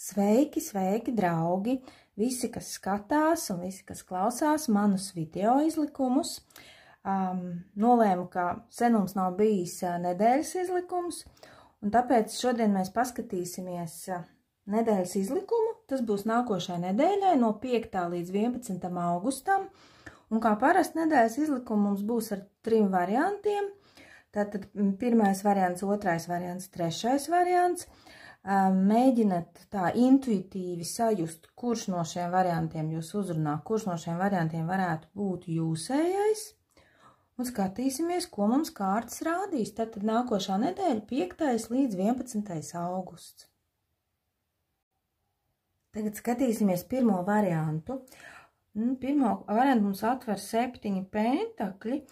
Sveiki, sveiki, draugi! Visi, kas skatās un visi, kas klausās manus video izlikumus. Nolēmu, ka sen mums nav bijis nedēļas izlikums, un tāpēc šodien mēs paskatīsimies nedēļas izlikumu. Tas būs nākošajai nedēļai no 5. līdz 11. augustam, un kā parasti nedēļas izlikumu mums būs ar 3 variantiem. Tātad pirmais variants, otrais variants, trešais variants. Mēģināt tā intuitīvi sajust, kurš no šiem variantiem jūs uzrunā, kurš no šiem variantiem varētu būt jūsējais. Un skatīsimies, ko mums kārtas rādīs. Tātad nākošā nedēļa 5. līdz 11. augusts. Tagad skatīsimies pirmo variantu. Pirmo variantu mums atver 7 pentakļi.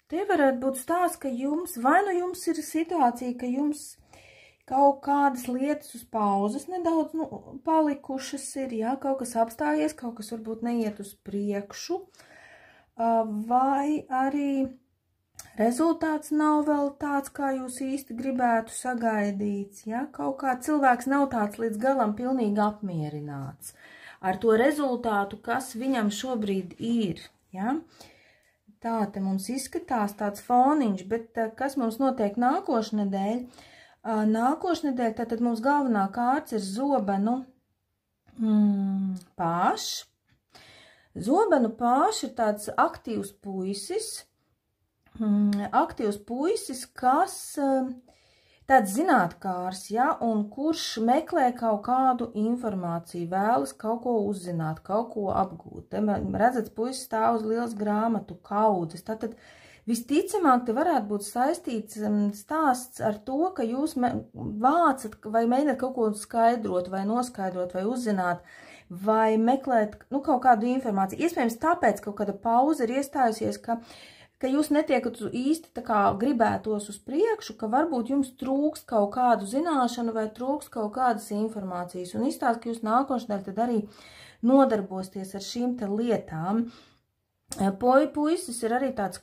Te varētu būt stāsts, ka jums ir situācija, ka jums kaut kādas lietas uz pauzes nedaudz palikušas ir, jā, kaut kas apstājies, kaut kas varbūt neiet uz priekšu, vai arī rezultāts nav vēl tāds, kā jūs īsti gribētu sagaidīt, jā, kaut kā cilvēks nav tāds līdz galam pilnīgi apmierināts ar to rezultātu, kas viņam šobrīd ir, jā. Tā te mums izskatās tāds foniņš, bet kas mums notiek nākošnedēļ? Nākošnedēļ tātad mums galvenā kārts ir zobenu pāšs. Zobenu pāšs ir tāds aktīvs puisis, kas tāds zinātkārs, ja, un kurš meklē kaut kādu informāciju, vēlas kaut ko uzzināt, kaut ko apgūt. Te redzat, puisis stāv uz lielas grāmatu kaudzes. Tātad visticamāk te varētu būt saistīts stāsts ar to, ka jūs vācat vai mēģināt kaut ko skaidrot vai noskaidrot vai uzzināt vai meklēt kaut kādu informāciju. Iespējams tāpēc kaut kāda pauze ir iestājusies, ka jūs netiekat īsti tā kā gribētos uz priekšu, ka varbūt jums trūkst kaut kādu zināšanu vai trūkst kaut kādas informācijas. Un izstāst, ka jūs nākošnedēļ tad arī nodarbosties ar šīm te lietām. Puisis ir arī tāds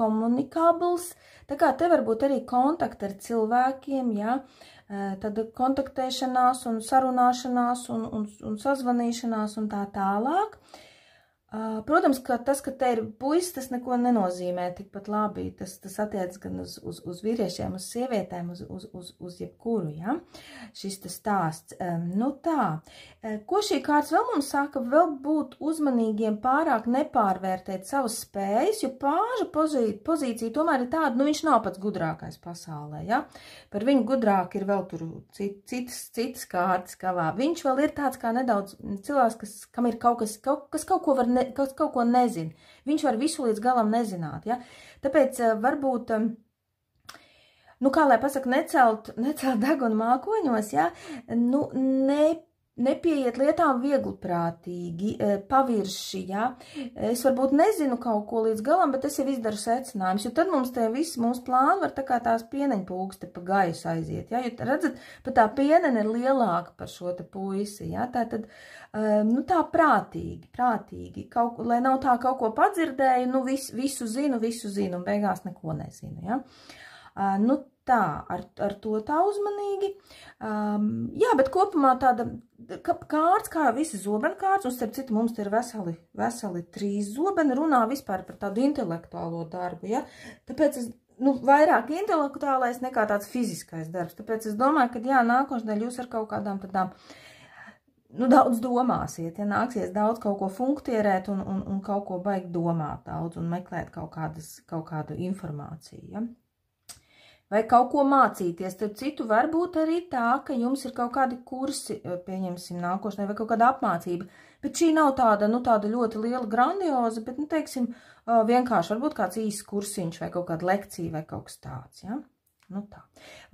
komunikabls, tā kā te varbūt arī kontakti ar cilvēkiem, jā, tad kontaktēšanās un sarunāšanās un sazvanīšanās un tā tālāk. Protams, ka tas, ka te ir puisis, tas neko nenozīmē tikpat labi. Tas attiec gan uz vīriešiem, uz sievietēm, uz jebkuru, ja? Šis tas stāsts. Ko šī kārts vēl mums saka? Vēl būt uzmanīgiem, pārāk nepārvērtēt savas spējas, jo pāža pozīcija tomēr ir tāda, viņš nav pats gudrākais pasaulē, ja? Par viņu gudrāk ir vēl tur citas kārtas kavā. Viņš vēl ir tāds kā nedaudz cilvēks, kam ir kas kaut ko nezina. Viņš var visu līdz galam nezināt, ja? Tāpēc varbūt, kā lai pasaka, necelt degunu mākoņos, ja? Nepieiet lietām viegliprātīgi, pavirši, ja? Es varbūt nezinu kaut ko līdz galam, bet es jau izdaru secinājumus, jo tad mums te visi mūsu plāni var tā kā tās pieneņpūksti pa gaisu aiziet, ja? Jo redzat, pat tā pienene ir lielāka par šo te puisi, ja? Tātad, tā prātīgi, lai nav tā kaut ko padzirdēju, visu zinu, un beigās neko nezinu, ja? Ar to tā uzmanīgi. Jā, bet kopumā tāda kārts, kā visi zobenu kārts, un starp citu mums te ir veseli 3 zobeni, runā vispār par tādu intelektuālo darbu, ja? Tāpēc es, vairāk intelektuālais nekā tāds fiziskais darbs. Tāpēc es domāju, ka jā, nākošnedēļ jūs ar kaut kādām tādām, daudz domāsiet, ja nāksies daudz kaut ko funktierēt un kaut ko baigt domāt daudz un meklēt kaut kādu informāciju, ja? Vai kaut ko mācīties. Tad citu varbūt arī tā, ka jums ir kaut kādi kursi, pieņemsim nākošanai, vai kaut kāda apmācība. Bet šī nav tāda ļoti liela grandioza, bet, teiksim, vienkārši varbūt kāds īsts kursiņš vai kaut kāda lekcija vai kaut kas tāds, ja? Tā.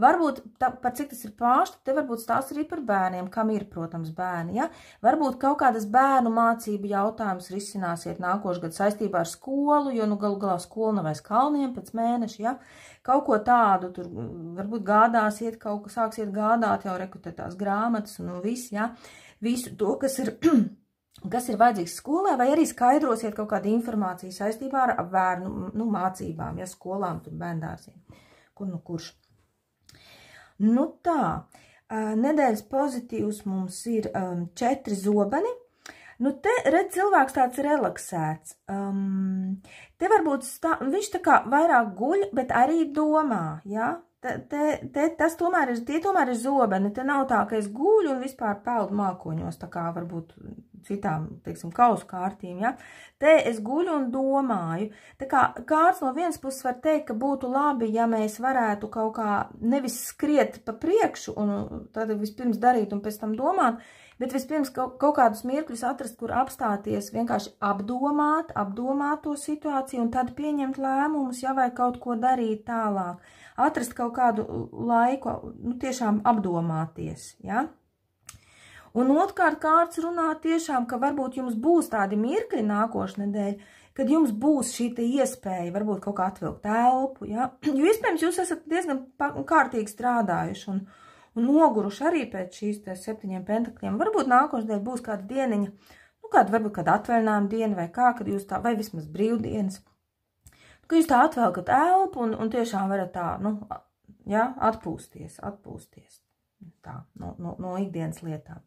Varbūt, par cik tas ir pāšs, te varbūt stāsts arī par bērniem, kam ir, protams, bērni, ja? Varbūt kaut kādas bērnu mācību jautājumus risināsiet nākošgad saistībā ar skolu, jo, galu galā skola nav aiz kalniem pēc mēneša, ja? Kaut ko tādu, tur varbūt gādāsiet, sāksiet gādāt jau rekrutētās grāmatas un viss, ja? Visu to, kas ir vajadzīgs skolē, vai arī skaidrosiet kaut kādu informāciju saistībā ar bērnu mācībām, ja? Skolām, tur bērndārsiem. Kurš? Tā. Nedēļas pozitīvs mums ir 4 zobeni. Nu, te, redz, cilvēks tāds relaksēts. Te varbūt viņš tā kā vairāk guļ, bet arī domā, ja? Tas tomēr ir zobeni. Te nav tā, ka es guļu un vispār peldu mākoņos, tā kā varbūt citām, teiksim, kausu kārtīm, ja? Te es guļu un domāju. Tā kā kārts no vienas puses var teikt, ka būtu labi, ja mēs varētu kaut kā nevis skriet pa priekšu un tad vispirms darīt un pēc tam domāt, bet vispirms kaut kādus mirkļus atrast, kur apstāties, vienkārši apdomāt to situāciju un tad pieņemt lēmumus, ja vai kaut ko darīt tālāk. Atrast kaut kādu laiku, nu tiešām apdomāties, ja? Un otrkārt kārts runā tiešām, ka varbūt jums būs tādi mirkļi nākošu nedēļu, kad jums būs šī iespēja varbūt kaut kā atvilkt elpu, ja? Jo iespējams jūs esat diezgan kārtīgi strādājuši un noguruši arī pēc šīs 7 pentakļiem. Varbūt nākošais dēļ būs kāda dieniņa, nu varbūt kāda atvaļinājuma diena vai kā, kad jūs tā, vai vismaz brīvdienas, ka jūs tā atvelkat elpu un tiešām varat tā, nu, ja, atpūsties tā, no ikdienas lietām.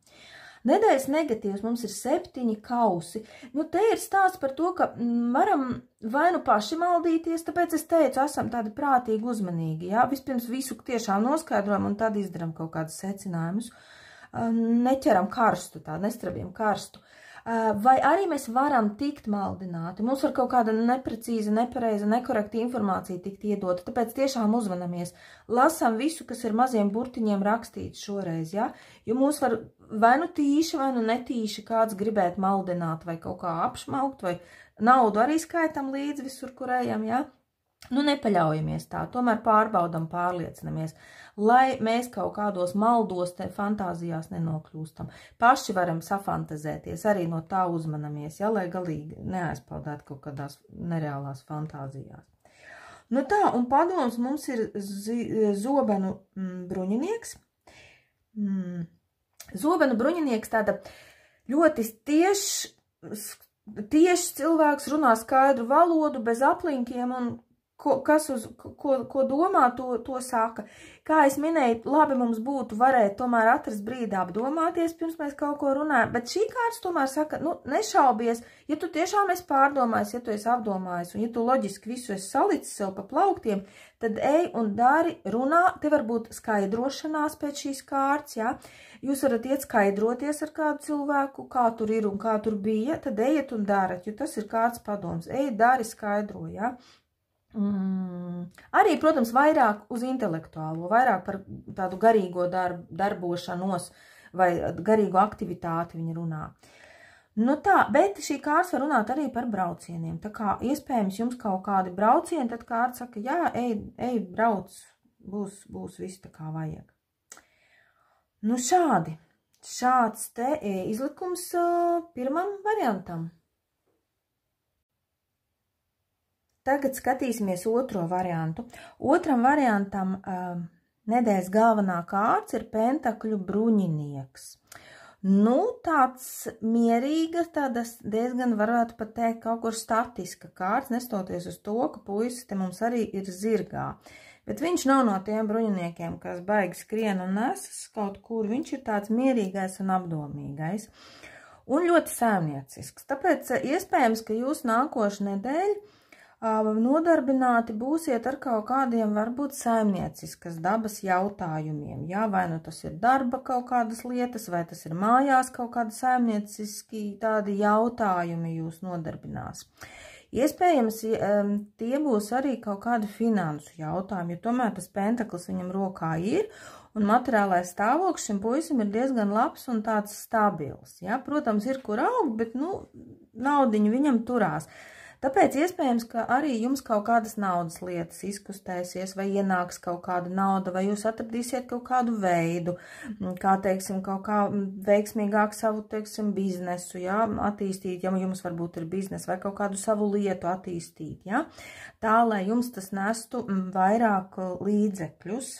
Nedēļas negatīvs mums ir 7 kausi. Nu, te ir stāsts par to, ka varam vai nu paši maldīties, tāpēc es teicu, esam tādi prātīgi uzmanīgi, jā, vispirms visu tiešām noskaidrojam un tad izdaram kaut kādus secinājumus. Neķeram karstu, tā, nestrabjam karstu. Vai arī mēs varam tikt maldināti. Mums var kaut kāda neprecīza, nepareiza, nekorekta informācija tikt iedota, tāpēc tiešām uzmanamies. Lasam visu, kas ir maziem burtiņiem rakstīts šoreiz, ja? Jo mūs var vai nu tīši, vai nu netīši kāds gribēt maldināt vai kaut kā apšmaukt, vai naudu arī skaitam līdzi visur, kur ejam, ja? Nu, nepaļaujamies tā, tomēr pārbaudam, pārliecinamies, lai mēs kaut kādos maldos, fantāzijās nenokļūstam. Paši varam safantazēties, arī no tā uzmanamies, ja, lai galīgi neaizpaudētu kaut kādās nereālās fantāzijās. Nu tā, un padoms mums ir zobenu bruņinieks. Zobenu bruņinieks tāda ļoti tieši cilvēks runā skaidru valodu, bez aplinkiem un ko domā, to saka. Kā es minēju, labi mums būtu varēt tomēr atrast brīdi apdomāties, pirms mēs kaut ko runājam, bet šī kārts tomēr saka, nu, nešaubies, ja tu tiešām esi pārdomājis, ja tu esi apdomājis, un ja tu loģiski visu esi salicis sev pa plauktiem, tad ej un dari, runā, te var būt skaidrošanās pēc šīs kārts, jā. Jūs varat iet skaidroties ar kādu cilvēku, kā tur ir un kā tur bija, tad ejiet un darat, jo tas ir kārts padoms. Ej, dari, skaidro, jā. Arī, protams, vairāk uz intelektuālo, vairāk par tādu garīgo darbošanos vai garīgo aktivitāti viņa runā. Nu tā, bet šī kārts var runāt arī par braucieniem. Tā kā iespējams jums kaut kādi braucieni, tad kārts saka, jā, ej, brauc, būs viss tā kā vajag. Nu šāds te izlikums pirmam variantam. Tagad skatīsimies otro variantu. Otram variantam nedēļas galvenā kārts ir pentakļu bruņinieks. Nu, tāds mierīga, tādas diezgan varētu pat teikt kaut kur statiska kārts, nestoties uz to, ka puisis te mums arī ir zirgā. Bet viņš nav no tiem bruņiniekiem, kas baigi skrien un nesas kaut kur. Viņš ir tāds mierīgais un apdomīgais. Un ļoti saimniecisks. Tāpēc iespējams, ka jūs nākošu nedēļu nodarbināti būsiet ar kaut kādiem varbūt saimnieciskas dabas jautājumiem. Jā, vai nu tas ir darba kaut kādas lietas, vai tas ir mājās kaut kādi saimnieciski tādi jautājumi jūs nodarbinās. Iespējams, tie būs arī kaut kādi finansu jautājumi, jo tomēr tas pentaklis viņam rokā ir, un materiālais stāvoklis šim puisim ir diezgan labs un tāds stabils. Jā, protams, ir kur augt, bet, nu, naudiņu viņam turās. Tāpēc iespējams, ka arī jums kaut kādas naudas lietas izkustēsies vai ienāks kaut kāda nauda, vai jūs atradīsiet kaut kādu veidu, kā, teiksim, kaut kā veiksmīgāk savu, teiksim, biznesu, jā, attīstīt, ja jums varbūt ir biznesa vai kaut kādu savu lietu attīstīt, jā, tā, lai jums tas nestu vairāk līdzekļus.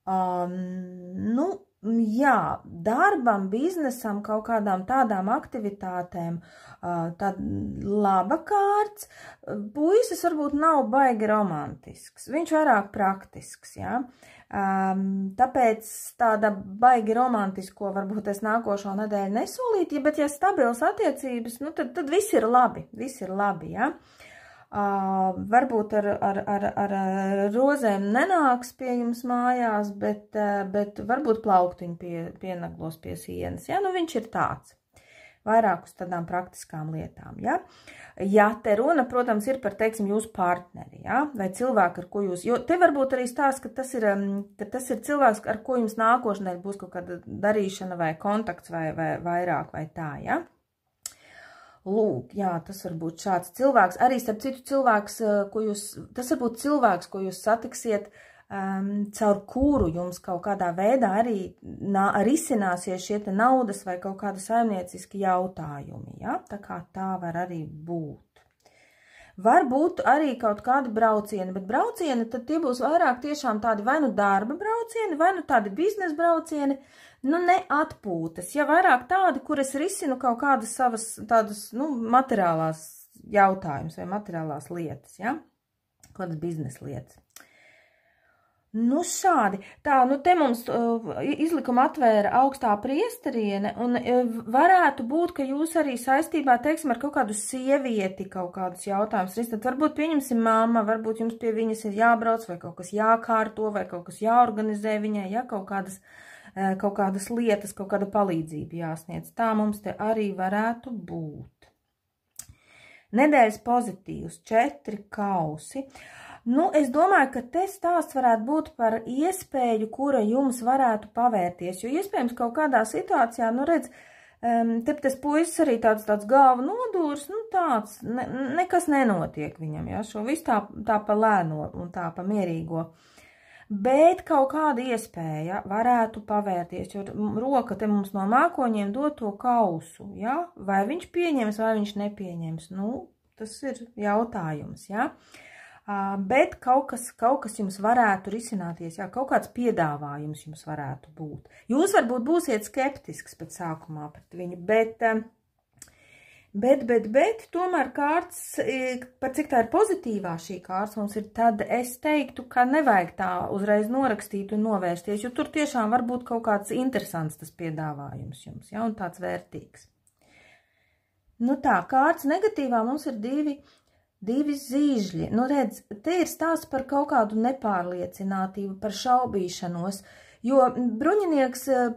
Nu, jā, darbam, biznesam, kaut kādām tādām aktivitātēm, tad laba kārts. Puisis varbūt nav baigi romantisks, viņš vairāk praktisks, jā. Tāpēc tāda baigi romantisko varbūt es nākošo nedēļu nesolītu, bet ja stabils attiecības, nu tad viss ir labi, jā. Varbūt ar rozēm nenāks pie jums mājās, bet varbūt plauktiņu pienaglos pie sienas, ja, nu viņš ir tāds, vairāk uz tādām praktiskām lietām, ja. Ja te runa, protams, ir par, teiksim, jūsu partneri, ja, vai cilvēku, ar ko jūs, jo te varbūt arī stāsts, ka tas ir cilvēks, ar ko jums nākošanai būs kaut kāda darīšana vai kontakts vai vairāk vai tā, ja. Lūk, jā, tas var būt šāds cilvēks, arī starp citu cilvēks, tas var būt cilvēks, ko jūs satiksiet, caur kuru jums kaut kādā veidā arī risināsies šie te naudas vai kaut kāda saimnieciski jautājumi, ja? Tā kā tā var arī būt. Var būt arī kaut kādi braucieni, bet braucieni tad tie būs vairāk tiešām tādi vai nu darba braucieni, vai nu tādi biznesa braucieni, nu ne atpūtas, ja vairāk tādi, kur es risinu kaut kādas savas tādas, nu, materiālās jautājumus vai materiālās lietas, ja? Kādas biznesa lietas. Nu šādi, tā, nu te mums izlikuma atvēra augstā priesteriene un varētu būt, ka jūs arī saistībā, teiksim, ar kaut kādu sievieti kaut kādus jautājumus risināt. Varbūt pieņemsim mamma, varbūt jums pie viņas ir jābrauc vai kaut kas jākārto vai kaut kas jāorganizē viņai, ja kaut kādas lietas, kaut kāda palīdzība jāsniedz. Tā mums te arī varētu būt. Nedēļas pozitīvs, 4 kausi. Nu, es domāju, ka te stāsts varētu būt par iespēju, kura jums varētu pavērties, jo iespējams kaut kādā situācijā, nu redz, te tas puisis arī tāds galva nodūrs, nu tāds, nekas nenotiek viņam, ja, šo visu tā pa lēno un tā pa mierīgo. Bet kaut kāda iespēja varētu pavērties, jo roka te mums no mākoņiem dod to kausu, ja, vai viņš pieņems, vai viņš nepieņems, nu, tas ir jautājums, ja. Bet kaut kas jums varētu risināties, jā, kaut kāds piedāvājums jums varētu būt. Jūs varbūt būsiet skeptisks pēc sākumā pret viņu, bet tomēr kārts, par cik tā ir pozitīvā šī kārts mums ir, tad es teiktu, ka nevajag tā uzreiz norakstīt un novērsties, jo tur tiešām var būt kaut kāds interesants tas piedāvājums jums, jā, un tāds vērtīgs. Nu tā, kārts negatīvā mums ir divi zīžļi. Nu, redz, te ir stāsts par kaut kādu nepārliecinātību, par šaubīšanos, jo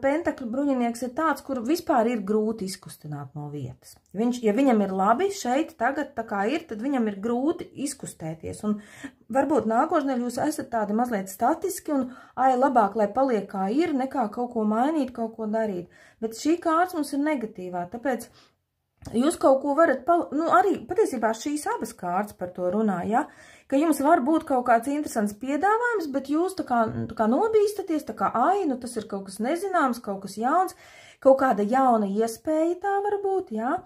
pentakļu bruņinieks ir tāds, kuru vispār ir grūti izkustināt no vietas. Ja viņam ir labi šeit, tagad tā kā ir, tad viņam ir grūti izkustēties. Un varbūt nākošnedēļ jūs esat tādi mazliet statiski un labāk, lai paliek kā ir, nekā kaut ko mainīt, kaut ko darīt. Bet šī kārts mums ir negatīvā, tāpēc jūs kaut ko varat, nu arī patiesībā šīs abas kārtas par to runā, ja, ka jums var būt kaut kāds interesants piedāvājums, bet jūs tā kā nobīstaties, tā kā, nu tas ir kaut kas nezināms, kaut kas jauns, kaut kāda jauna iespēja tā var būt, ja,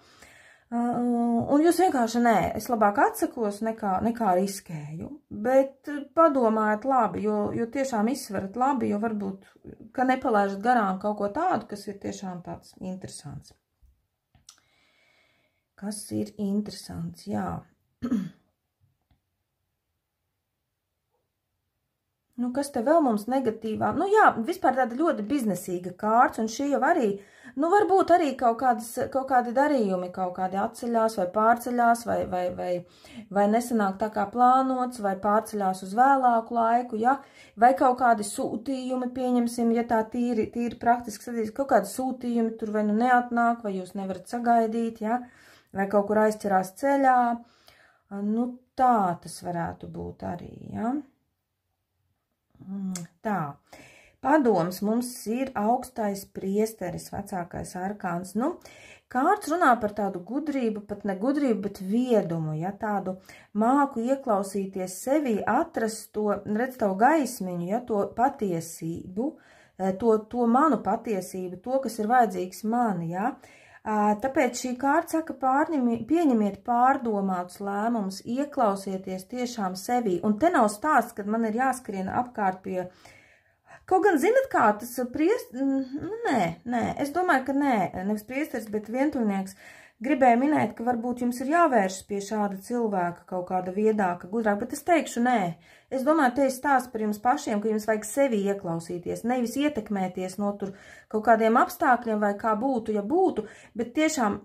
un jūs vienkārši nē, es labāk atsakos nekā riskēju, bet padomājiet labi, jo tiešām izsverat labi, jo varbūt, ka nepalaižat garām kaut ko tādu, kas ir tiešām tāds interesants. Kas ir interesants, jā. Nu, kas te vēl mums negatīvā? Nu, jā, vispār tāda ļoti biznesīga kārts, un šī jau arī, nu, varbūt arī kaut kādi darījumi, kaut kādi atceļās vai pārceļās, vai nesanāk tā kā plānots, vai pārceļās uz vēlāku laiku, ja, vai kaut kādi sūtījumi, pieņemsim, ja tā tīri praktiski sadīs, kaut kādi sūtījumi tur vai nu neatnāk, vai jūs nevarat sagaidīt, ja, vai kaut kur aizķerās ceļā, nu tā tas varētu būt arī, ja. Tā, padoms mums ir augstais priesteris, vecākais arkāns, nu, kārts runā par tādu gudrību, pat ne gudrību, bet viedumu, ja, tādu māku ieklausīties sevī, atrast to, redz tavu gaismiņu, ja, to patiesību, to manu patiesību, to, kas ir vajadzīgs mani, ja. Tāpēc šī kārta saka, pieņemiet pārdomātus lēmumus, ieklausieties tiešām sevī. Un te nav stāsts, kad man ir jāskrien apkārt pie Kaut gan, zinat kā, tas nē, es domāju, ka nē, nevis priesteris, bet vientuļnieks gribēja minēt, ka varbūt jums ir jāvēršas pie šāda cilvēka, kaut kāda viedāka, gudrāka, bet es teikšu nē. Es domāju, te ir stāsts par jums pašiem, ka jums vajag sevi ieklausīties, nevis ietekmēties no tur kaut kādiem apstākļiem vai kā būtu, ja būtu, bet tiešām,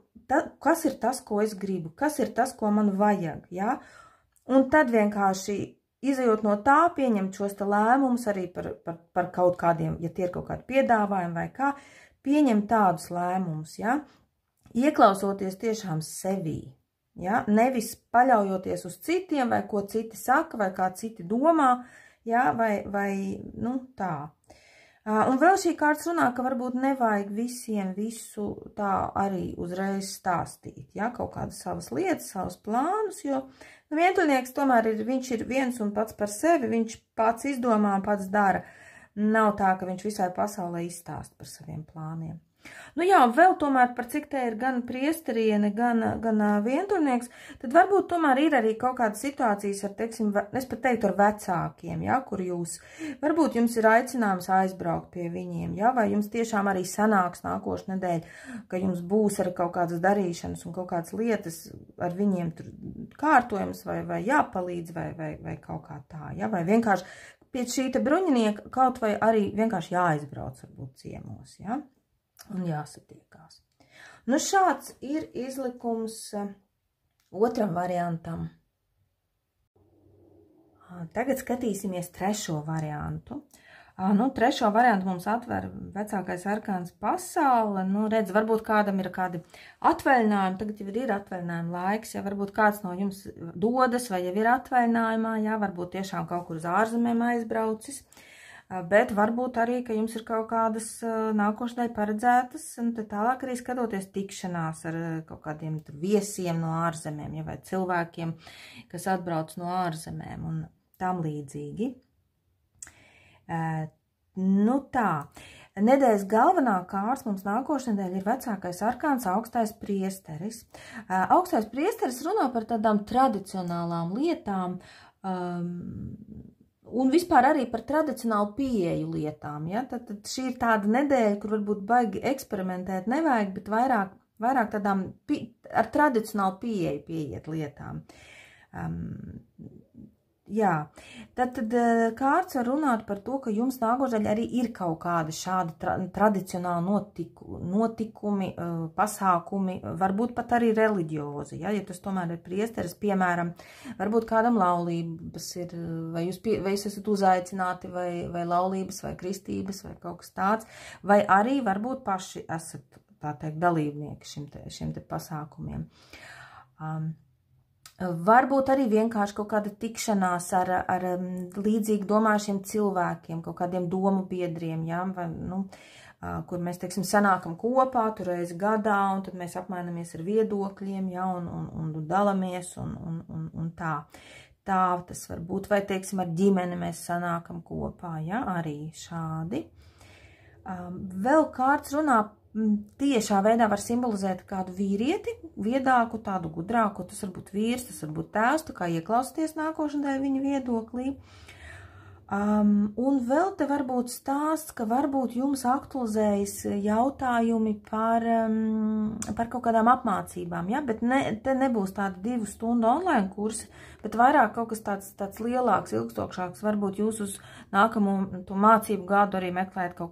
kas ir tas, ko es gribu, kas ir tas, ko man vajag, ja? Un tad vienkārši izejot no tā, pieņemt šos te lēmumus arī par kaut kādiem, ja tie ir kaut kādi piedāvājumi vai kā, pieņemt tādus lēmumus, ja? Ieklausoties tiešām sevī, ja? Nevis paļaujoties uz citiem, vai ko citi saka, vai kā citi domā, ja? vai nu, tā. Un vēl šī kārtas runā, ka varbūt nevajag visiem visu tā arī uzreiz stāstīt, ja? Kaut kādas savas lietas, savas plānus, jo vientuļnieks tomēr viņš ir viens un pats par sevi, viņš pats izdomā un pats dara. Nav tā, ka viņš visai pasaulē izstāst par saviem plāniem. Nu jā, vēl tomēr par cik te ir gan priesteriene, gan vientuļnieks, tad varbūt tomēr ir arī kaut kādas situācijas ar, teiksim, es pat teiktu ar vecākiem, ja, kur varbūt jums ir aicinājums aizbraukt pie viņiem, ja, vai jums tiešām arī sanāks nākošu nedēļu, ka jums būs arī kaut kādas darīšanas un kaut kādas lietas ar viņiem tur kārtojums vai jāpalīdz vai kaut kā tā, ja, vai vienkārši pie šī te bruņinieka kaut vai arī vienkārši jāaizbrauc varbūt ciemos, ja. Un jāsatiekās. Nu, šāds ir izlikums otram variantam. Tagad skatīsimies trešo variantu. Nu, trešo variantu mums atver vecākais arkāns pasaule. Nu, redz, varbūt kādam ir kādi atvaļinājumi, tagad jau ir atvaļinājuma laiks, ja varbūt kāds no jums dodas vai jau ir atvaļinājumā, ja varbūt tiešām kaut kur uz ārzemēm aizbraucis. Bet varbūt arī, ka jums ir kaut kādas nākošanai paredzētas, un tad tālāk arī skatoties tikšanās ar kaut kādiem viesiem no ārzemēm, ja, vai cilvēkiem, kas atbrauc no ārzemēm un tam līdzīgi. Nu tā, nedēļas galvenā kārts mums nākošais nedēļa ir vecākais arkāns augstais priesteris. Augstais priesteris runā par tādām tradicionālām lietām, un vispār arī par tradicionālu pieeju lietām, ja? Tad šī ir tāda nedēļa, kur varbūt baigi eksperimentēt nevajag, bet vairāk tādām ar tradicionālu pieeju pieiet lietām. Jā, tad kārts var runāt par to, ka jums nākošais arī ir kaut kādi šādi tradicionāli notikumi, pasākumi, varbūt pat arī reliģiozi, ja tas tomēr ir priesteris, piemēram, varbūt kādam laulības ir, vai jūs esat uzaicināti, vai laulības, vai kristības, vai kaut kas tāds, vai arī varbūt paši esat, tā teikt, dalībnieki šim te pasākumiem. Varbūt arī vienkārši kaut kāda tikšanās ar līdzīgi domājušiem cilvēkiem, kaut kādiem domu biedriem, ja, vai, nu, kur mēs, teiksim, sanākam kopā tur reizi gadā, un tad mēs apmainamies ar viedokļiem, ja, un dalamies, un tā. Tā tas var būt, vai, teiksim, ar ģimeni mēs sanākam kopā, ja, arī šādi. Vēl kārts runā tiešā veidā var simbolizēt kādu vīrieti, viedāku, tādu gudrāku, tas var būt vīrs, tas var būt tēvs, tā kā ieklausties nākošanai viņa viedoklī. Un vēl te varbūt stāsts, ka varbūt jums aktualizējas jautājumi par kaut kādām apmācībām, ja? Bet te nebūs tādi 2 stundu online kursi, bet vairāk kaut kas tāds lielāks, ilgstošāks, varbūt jūs uz nākamo mācību gadu arī meklējat kaut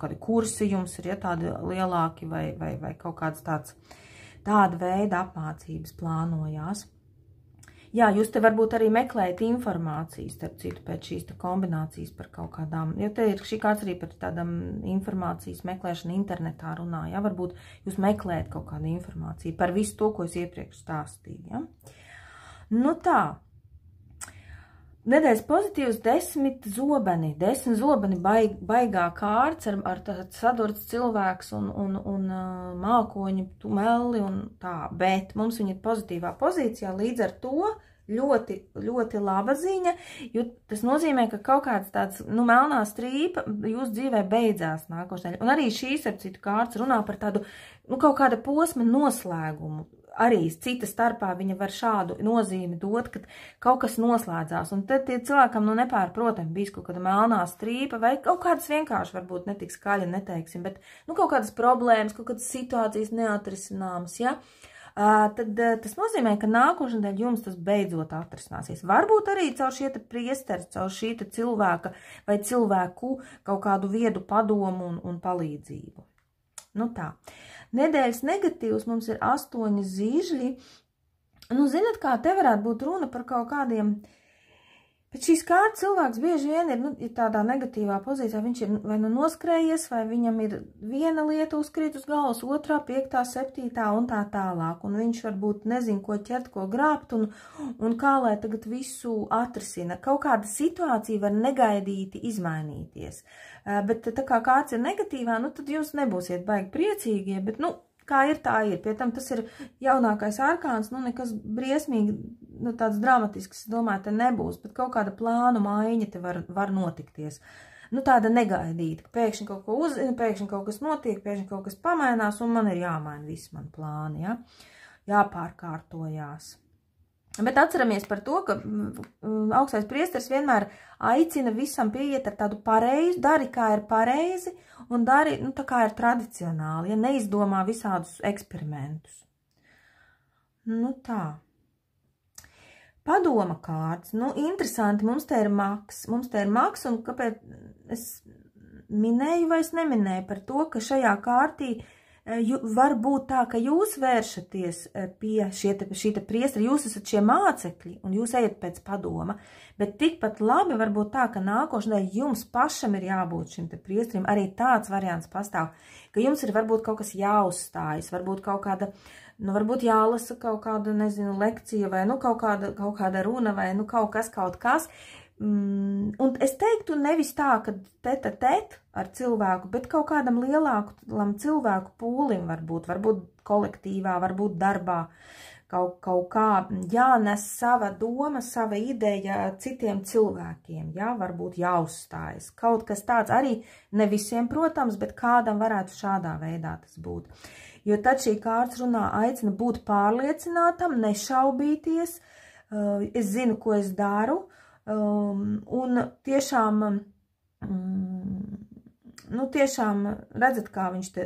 kādi kursi jums ir, ja tādi lielāki vai kaut kāds tāda veida apmācības plānojās. Jā, jūs te varbūt arī meklējat informāciju, starp citu, pēc šīs kombinācijas par kaut kādām, jo te ir šī kāds arī par tādām informācijas meklēšanu internetā runā, ja, varbūt jūs meklējat kaut kādu informāciju par visu to, ko es iepriekš stāstīju, ja. Nu tā, nedēļas pozitīvs 10 zobeni, 10 zobeni baigā kārts ar sadurts cilvēks un mākoņu melli un tā, bet mums viņa ir pozitīvā pozīcijā, līdz ar to ļoti, ļoti laba ziņa, jo tas nozīmē, ka kaut kāds tāds, melnā strīpa jūsu dzīvē beidzās nākošais. Un arī šīs, ar citu kārts runā par tādu, kaut kāda posma noslēgumu. arī cita starpā viņa var šādu nozīmi dot, kad kaut kas noslēdzās, un tad tie cilvēkam, nepārprotam, bijis kaut kāda melnā strīpa, vai kaut kādas vienkārši, varbūt netik skaļi neteiksim, bet, kaut kādas problēmas, kaut kādas situācijas neatrisināmas, ja? Tad tas nozīmē, ka nākošais nedēļ jums tas beidzot atrisināsies. Varbūt arī caur šie priesteri, caur šī cilvēka vai cilvēku kaut kādu viedu padomu un palīdzību. Tā. Nedēļas negatīvs mums ir 8 zīžļi. Zinat kā, te varētu būt runa par kaut kādiem. Bet šīs kārtas cilvēks bieži vien ir tādā negatīvā pozīcijā, viņš ir vai noskrējies, vai viņam ir viena lieta uzkrīt uz galvas, otrā, 5., 7. un tā tālāk, un viņš varbūt nezin, ko ķert, ko grābt, un kā lai tagad visu atrisina. Kaut kāda situācija var negaidīti izmainīties, bet tā kā kārts ir negatīvā, tad jūs nebūsiet baigi priecīgie, bet, kā ir, tā ir. Pie tam tas ir jaunākais ārkāns, nekas briesmīgi, tāds dramatisks, es domāju, te nebūs, bet kaut kāda plānu maiņa te var notikties. Tāda negaidīta, ka pēkšņi kaut ko uzzina, pēkšņi kaut kas notiek, pēkšņi kaut kas pamainās, un man ir jāmaina visi mani plāni, ja? Jāpārkārtojās. Bet atceramies par to, ka augstais priesteris vienmēr aicina visam pieiet ar tādu pareizi, dari kā ir pareizi, un dari, tā kā ir tradicionāli, ja neizdomā visādus eksperimentus. Tā. Padoma kārtas. Interesanti, mums te ir maks, un kāpēc es minēju vai es neminēju par to, ka šajā kārtī var būt tā, ka jūs vēršaties pie šī priestera, jūs esat šie mācekļi un jūs ejat pēc padoma, bet tikpat labi var būt tā, ka nākošanai jums pašam ir jābūt šim te priesterim, arī tāds variants pastāv, ka jums ir varbūt kaut kas jāuzstājas, varbūt kaut kāda, varbūt jālasa kaut kāda, lekcija vai, kaut kāda runa vai, kaut kas. Un es teiktu nevis tā, ka tēt ar cilvēku, bet kaut kādam lielākam cilvēku pūlim varbūt kolektīvā, varbūt darbā, kaut kā jānes sava doma, sava ideja citiem cilvēkiem, varbūt jāuzstājas. Kaut kas tāds arī ne visiem, protams, bet kādam varētu šādā veidā tas būt. Jo tad šī kārtas runā aicina būt pārliecinātam, nešaubīties, es zinu, ko es daru, un tiešām, tiešām redzat, kā viņš te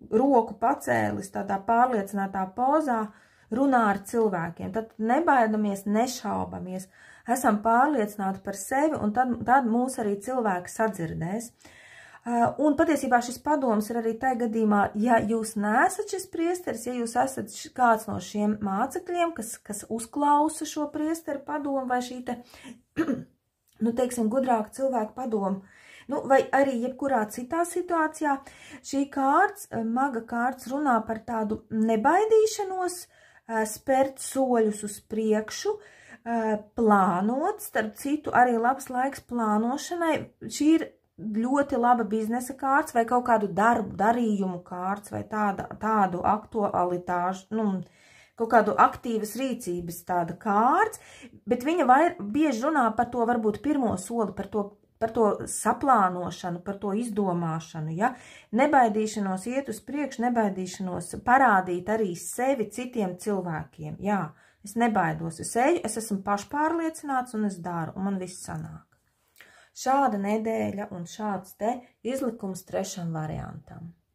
roku pacēlis tādā pārliecinātā pozā, runā ar cilvēkiem. Tad nebaidamies, nešaubamies, esam pārliecināti par sevi, un tad mūs arī cilvēki sadzirdēs. Un patiesībā šis padoms ir arī tajā gadījumā, ja jūs neesat šis priesteris, ja jūs esat kāds no šiem mācekļiem, kas uzklausa šo priesteru padomu vai šī te, teiksim, gudrāka cilvēka padomu, vai arī jebkurā citā situācijā, šī kārts, maga kārts runā par tādu nebaidīšanos, spērt soļus uz priekšu, plānot, starp citu, arī labs laiks plānošanai. Šī ir ļoti laba biznesa kārts vai kaut kādu darījumu kārts vai tādu aktualitāšu, kaut kādu aktīvas rīcības tāda kārts, bet viņa bieži runā par to varbūt pirmo soli, par to saplānošanu, par to izdomāšanu, ja? Nebaidīšanos iet uz priekšu, nebaidīšanos parādīt arī sevi citiem cilvēkiem, jā, es nebaidos, es eju, es esmu pašpārliecināts un es daru, un man viss sanāk. Šāda nedēļa un šāds te izlikums 3. variantam.